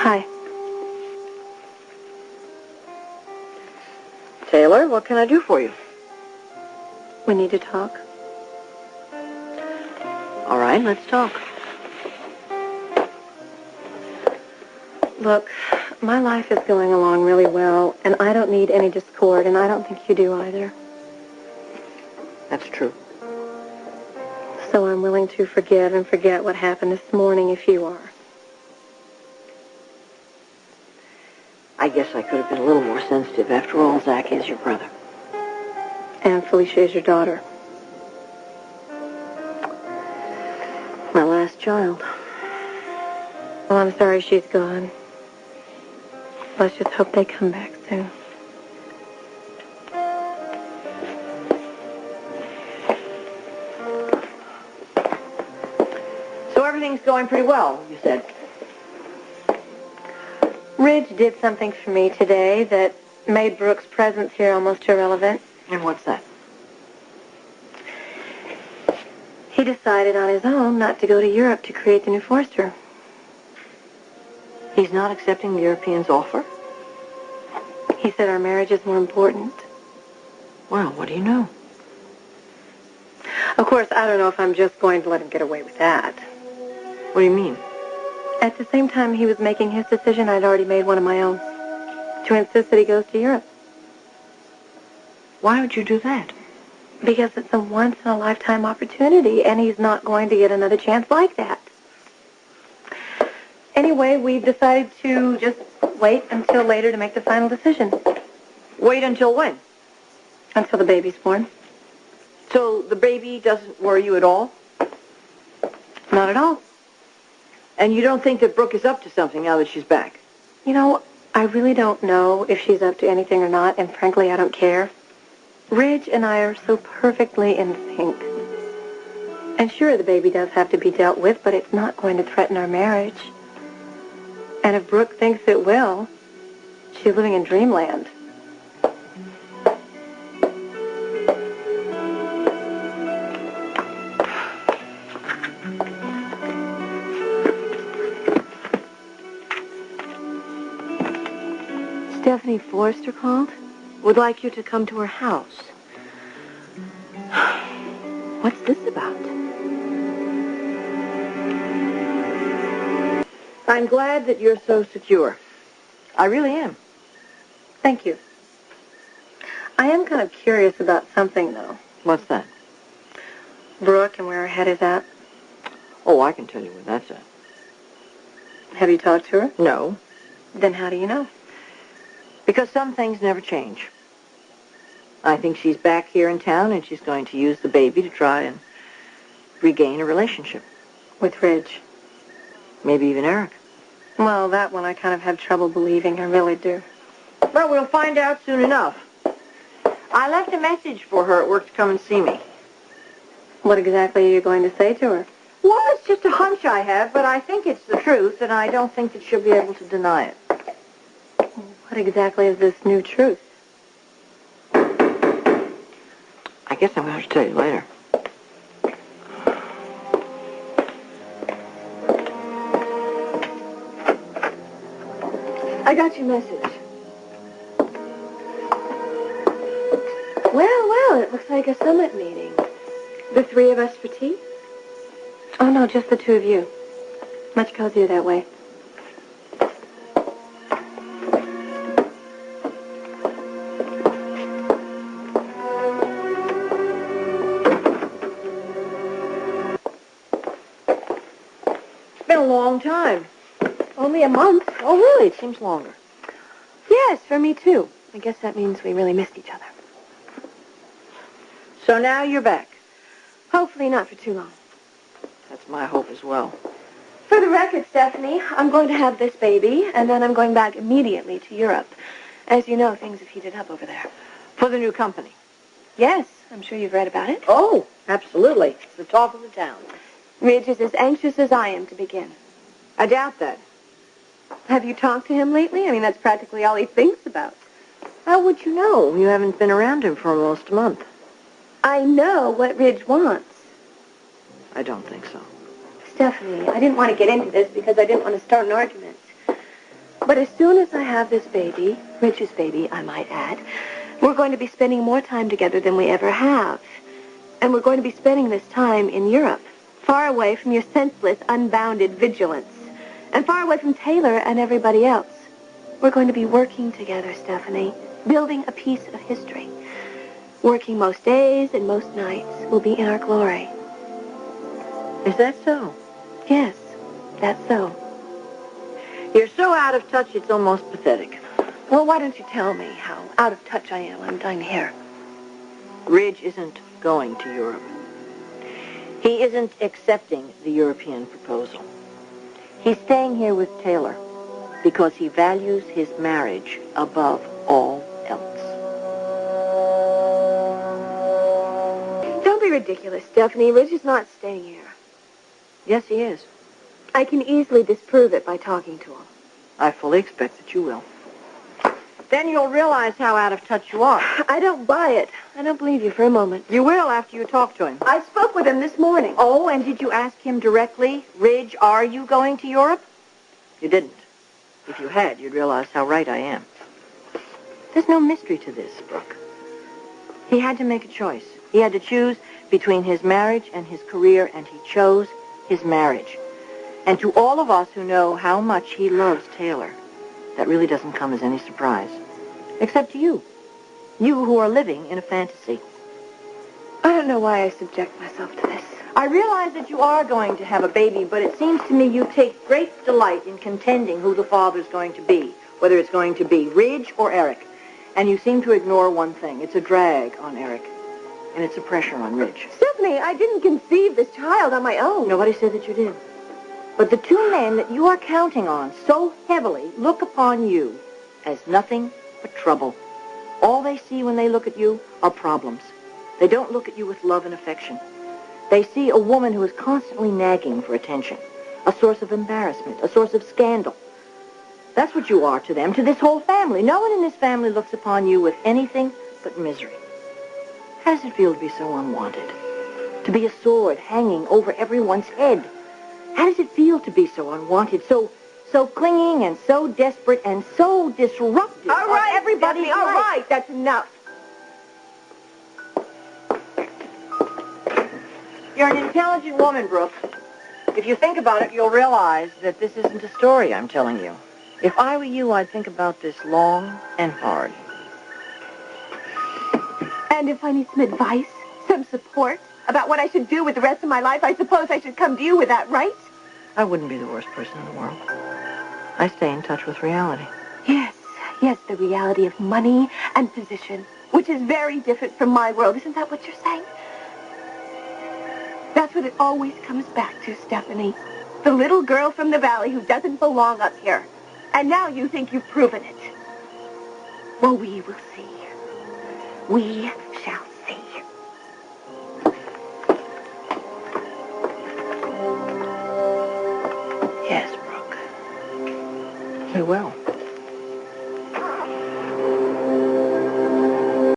Hi. Taylor, what can I do for you? We need to talk. All right, let's talk. Look, my life is going along really well, and I don't need any discord, and I don't think you do either. That's true. So I'm willing to forgive and forget what happened this morning if you are. I guess I could have been a little more sensitive. After all, Zach is your brother. And Felicia is your daughter. My last child. Well, I'm sorry she's gone. Let's just hope they come back soon. So everything's going pretty well, you said. Ridge did something for me today that made Brooke's presence here almost irrelevant. And what's that? He decided on his own not to go to Europe to create the new Forster. He's not accepting the European's offer? He said our marriage is more important. Well, what do you know? Of course, I don't know if I'm just going to let him get away with that. What do you mean? At the same time he was making his decision, I'd already made one of my own. To insist that he goes to Europe. Why would you do that? Because it's a once-in-a-lifetime opportunity, and he's not going to get another chance like that. Anyway, we've decided to just wait until later to make the final decision. Wait until when? Until the baby's born. So the baby doesn't worry you at all? Not at all. And you don't think that Brooke is up to something now that she's back? You know, I really don't know if she's up to anything or not, and frankly, I don't care. Ridge and I are so perfectly in sync. And sure, the baby does have to be dealt with, but it's not going to threaten our marriage. And if Brooke thinks it will, she's living in dreamland. Stephanie Forster called. Would like you to come to her house. What's this about? I'm glad that you're so secure. I really am. Thank you. I am kind of curious about something, though. What's that? Brooke and where her head is at. Oh, I can tell you where that's at. Have you talked to her? No. Then how do you know? Because some things never change. I think she's back here in town, and she's going to use the baby to try and regain a relationship. With Ridge? Maybe even Eric. Well, that one I kind of have trouble believing. I really do. Well, we'll find out soon enough. I left a message for her at work to come and see me. What exactly are you going to say to her? Well, it's just a hunch I have, but I think it's the truth, and I don't think that she'll be able to deny it. What exactly is this new truth? I guess I'm going to have to tell you later. I got your message. Well, it looks like a summit meeting. The three of us for tea? Oh, no, just the two of you. Much cozier that way. It's been a long time. Only a month. Oh, really? It seems longer. Yes, for me, too. I guess that means we really missed each other. So now you're back. Hopefully not for too long. That's my hope as well. For the record, Stephanie, I'm going to have this baby, and then I'm going back immediately to Europe. As you know, things have heated up over there. For the new company? Yes, I'm sure you've read about it. Oh, absolutely. It's the talk of the town. Ridge is as anxious as I am to begin. I doubt that. Have you talked to him lately? I mean, that's practically all he thinks about. How would you know? You haven't been around him for almost a month. I know what Ridge wants. I don't think so. Stephanie, I didn't want to get into this because I didn't want to start an argument. But as soon as I have this baby, Rich's baby, I might add, we're going to be spending more time together than we ever have. And we're going to be spending this time in Europe, far away from your senseless, unbounded vigilance, and far away from Taylor and everybody else. We're going to be working together, Stephanie, building a piece of history. Working most days and most nights will be in our glory. Is that so? Yes, that's so. You're so out of touch, it's almost pathetic. Well, why don't you tell me how out of touch I am? I'm dying to hear. Ridge isn't going to Europe. He isn't accepting the European proposal. He's staying here with Taylor because he values his marriage above all else. Don't be ridiculous, Stephanie. Ridge is not staying here. Yes, he is. I can easily disprove it by talking to him. I fully expect that you will. Then you'll realize how out of touch you are. I don't buy it. I don't believe you for a moment. You will after you talk to him. I spoke with him this morning. Oh, and did you ask him directly, Ridge, are you going to Europe? You didn't. If you had, you'd realize how right I am. There's no mystery to this, Brooke. He had to make a choice. He had to choose between his marriage and his career, and he chose his marriage. And to all of us who know how much he loves Taylor, that really doesn't come as any surprise. Except to you. You who are living in a fantasy. I don't know why I subject myself to this. I realize that you are going to have a baby, but it seems to me you take great delight in contending who the father's going to be, whether it's going to be Ridge or Eric. And you seem to ignore one thing. It's a drag on Eric, and it's a pressure on Ridge. Stephanie, I didn't conceive this child on my own. Nobody said that you did. But the two men that you are counting on so heavily look upon you as nothing but trouble. All they see when they look at you are problems. They don't look at you with love and affection. They see a woman who is constantly nagging for attention, a source of embarrassment, a source of scandal. That's what you are to them, to this whole family. No one in this family looks upon you with anything but misery. How does it feel to be so unwanted? To be a sword hanging over everyone's head? How does it feel to be so unwanted, so clinging and so desperate and so disruptive All right, of everybody's Stephanie, all life? right, that's enough. You're an intelligent woman, Brooke. If you think about it, you'll realize that this isn't a story I'm telling you. If I were you, I'd think about this long and hard. And if I need some advice, some support about what I should do with the rest of my life, I suppose I should come to you with that, right? I wouldn't be the worst person in the world. I stay in touch with reality. Yes, the reality of money and position, which is very different from my world. Isn't that what you're saying? That's what it always comes back to, Stephanie. The little girl from the valley who doesn't belong up here. And now you think you've proven it. Well, we will see. We shall see. Yes, Brooke. We will.